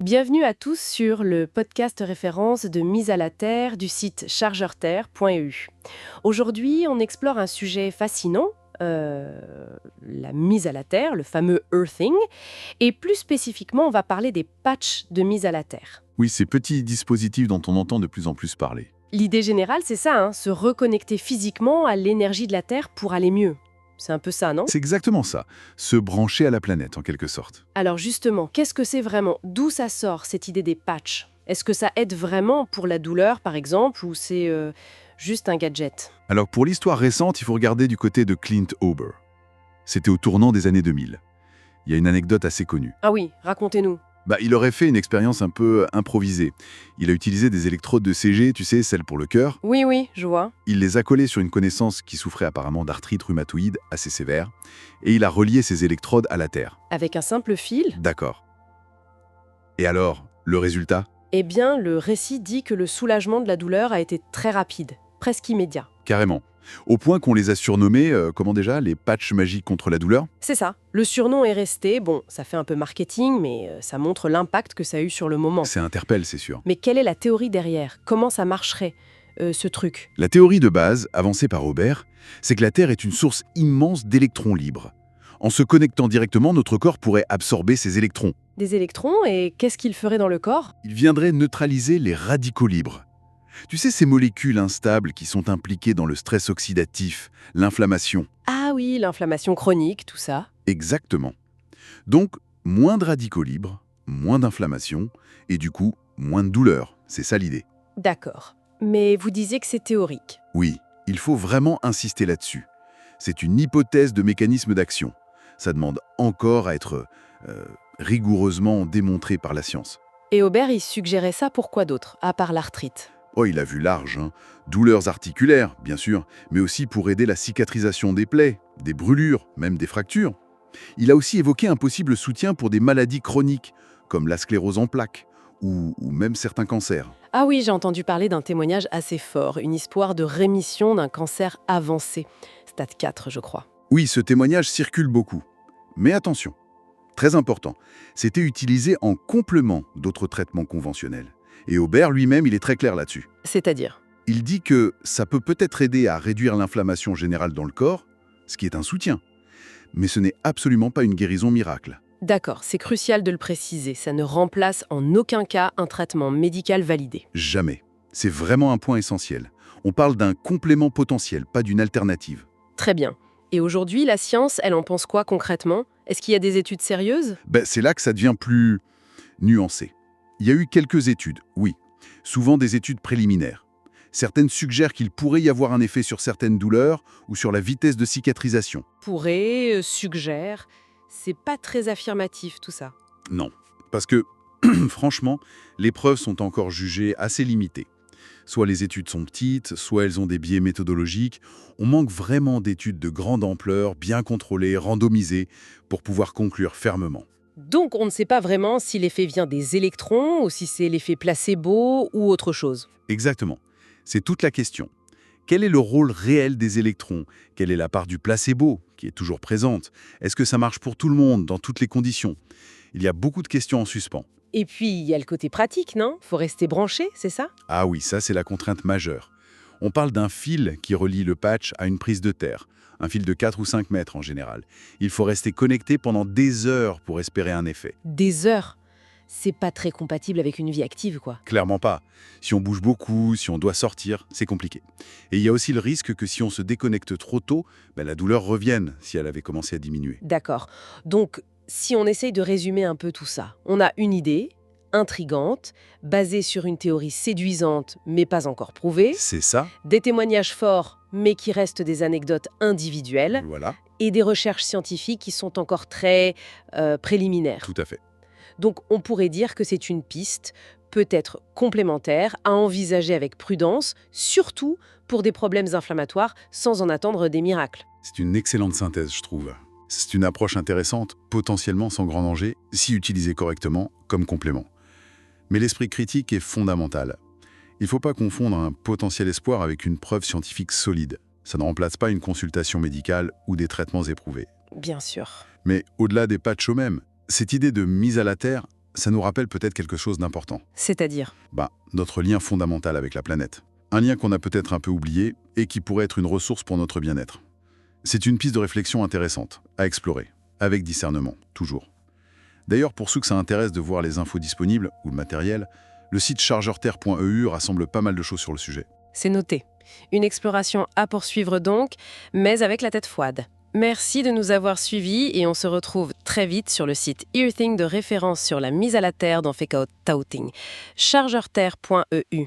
Bienvenue à tous sur le podcast référence de mise à la terre du site chargeurterre.eu. Aujourd'hui, on explore un sujet fascinant, la mise à la terre, le fameux earthing, et plus spécifiquement, on va parler des patchs de mise à la terre. Oui, ces petits dispositifs dont on entend de plus en plus parler. L'idée générale, c'est ça, se reconnecter physiquement à l'énergie de la Terre pour aller mieux. C'est un peu ça, non? C'est exactement ça, se brancher à la planète en quelque sorte. Alors justement, qu'est-ce que c'est vraiment? D'où ça sort cette idée des patchs? Est-ce que ça aide vraiment pour la douleur, par exemple, ou c'est juste un gadget? Alors pour l'histoire récente, il faut regarder du côté de Clint Ober. C'était au tournant des années 2000. Il y a une anecdote assez connue. Ah oui, racontez-nous. Il aurait fait une expérience un peu improvisée. Il a utilisé des électrodes de CG, tu sais, celles pour le cœur. Oui, je vois. Il les a collées sur une connaissance qui souffrait apparemment d'arthrite rhumatoïde assez sévère, et il a relié ces électrodes à la Terre. Avec un simple fil? D'accord. Et alors, le résultat? Eh bien, le récit dit que le soulagement de la douleur a été très rapide, presque immédiat. Carrément. Au point qu'on les a surnommés, comment déjà, les patchs magiques contre la douleur? C'est ça. Le surnom est resté, bon, ça fait un peu marketing, mais ça montre l'impact que ça a eu sur le moment. C'est interpelle, c'est sûr. Mais quelle est la théorie derrière? Comment ça marcherait, ce truc? La théorie de base, avancée par Aubert, c'est que la Terre est une source immense d'électrons libres. En se connectant directement, notre corps pourrait absorber ces électrons. Des électrons, et qu'est-ce qu'ils feraient dans le corps? Il viendrait neutraliser les radicaux libres. Tu sais, ces molécules instables qui sont impliquées dans le stress oxydatif, l'inflammation. Ah oui, l'inflammation chronique, tout ça. Exactement. Donc, moins de radicaux libres, moins d'inflammation, et du coup, moins de douleur. C'est ça l'idée. D'accord. Mais vous disiez que c'est théorique. Oui, il faut vraiment insister là-dessus. C'est une hypothèse de mécanisme d'action. Ça demande encore à être rigoureusement démontré par la science. Et Aubert, il suggérait ça pour quoi d'autre, à part l'arthrite? Oh, il a vu large, hein. Douleurs articulaires, bien sûr, mais aussi pour aider la cicatrisation des plaies, des brûlures, même des fractures. Il a aussi évoqué un possible soutien pour des maladies chroniques, comme la sclérose en plaques, ou même certains cancers. Ah oui, j'ai entendu parler d'un témoignage assez fort, une histoire de rémission d'un cancer avancé. Stade 4, je crois. Oui, ce témoignage circule beaucoup. Mais attention, très important, c'était utilisé en complément d'autres traitements conventionnels. Et Aubert lui-même, il est très clair là-dessus. C'est-à-dire? Il dit que ça peut peut-être aider à réduire l'inflammation générale dans le corps, ce qui est un soutien. Mais ce n'est absolument pas une guérison miracle. D'accord, c'est crucial de le préciser. Ça ne remplace en aucun cas un traitement médical validé. Jamais. C'est vraiment un point essentiel. On parle d'un complément potentiel, pas d'une alternative. Très bien. Et aujourd'hui, la science, elle en pense quoi concrètement? Est-ce qu'il y a des études sérieuses? C'est là que ça devient plus nuancé. Il y a eu quelques études, oui. Souvent des études préliminaires. Certaines suggèrent qu'il pourrait y avoir un effet sur certaines douleurs ou sur la vitesse de cicatrisation. Pourrait, suggère. C'est pas très affirmatif tout ça. Non, parce que, franchement, les preuves sont encore jugées assez limitées. Soit les études sont petites, soit elles ont des biais méthodologiques. On manque vraiment d'études de grande ampleur, bien contrôlées, randomisées, pour pouvoir conclure fermement. Donc on ne sait pas vraiment si l'effet vient des électrons ou si c'est l'effet placebo ou autre chose. Exactement. C'est toute la question. Quel est le rôle réel des électrons? Quelle est la part du placebo, qui est toujours présente? Est-ce que ça marche pour tout le monde, dans toutes les conditions? Il y a beaucoup de questions en suspens. Et puis il y a le côté pratique, non? Faut rester branché, c'est ça? Ah oui, ça c'est la contrainte majeure. On parle d'un fil qui relie le patch à une prise de terre, un fil de 4 ou 5 mètres en général. Il faut rester connecté pendant des heures pour espérer un effet. Des heures. C'est pas très compatible avec une vie active, quoi. Clairement pas. Si on bouge beaucoup, si on doit sortir, c'est compliqué. Et il y a aussi le risque que si on se déconnecte trop tôt, la douleur revienne si elle avait commencé à diminuer. D'accord. Donc, si on essaye de résumer un peu tout ça, on a une idée intrigante, basée sur une théorie séduisante, mais pas encore prouvée, C'est ça, des témoignages forts, mais qui restent des anecdotes individuelles, voilà, et des recherches scientifiques qui sont encore très préliminaires. tout à fait. Donc, on pourrait dire que c'est une piste, peut-être complémentaire, à envisager avec prudence, surtout pour des problèmes inflammatoires, sans en attendre des miracles. C'est une excellente synthèse, je trouve. C'est une approche intéressante, potentiellement sans grand danger, si utilisée correctement, comme complément. Mais l'esprit critique est fondamental. Il ne faut pas confondre un potentiel espoir avec une preuve scientifique solide. Ça ne remplace pas une consultation médicale ou des traitements éprouvés. Bien sûr. Mais au-delà des patchs eux-mêmes, cette idée de mise à la terre, ça nous rappelle peut-être quelque chose d'important. C'est-à-dire? Notre lien fondamental avec la planète. Un lien qu'on a peut-être un peu oublié et qui pourrait être une ressource pour notre bien-être. C'est une piste de réflexion intéressante, à explorer, avec discernement, toujours. D'ailleurs, pour ceux que ça intéresse de voir les infos disponibles, ou le matériel, le site chargeurterre.eu rassemble pas mal de choses sur le sujet. C'est noté. Une exploration à poursuivre donc, mais avec la tête froide. Merci de nous avoir suivis et on se retrouve très vite sur le site Earthing de référence sur la mise à la terre dans Fekao Touting. chargeurterre.eu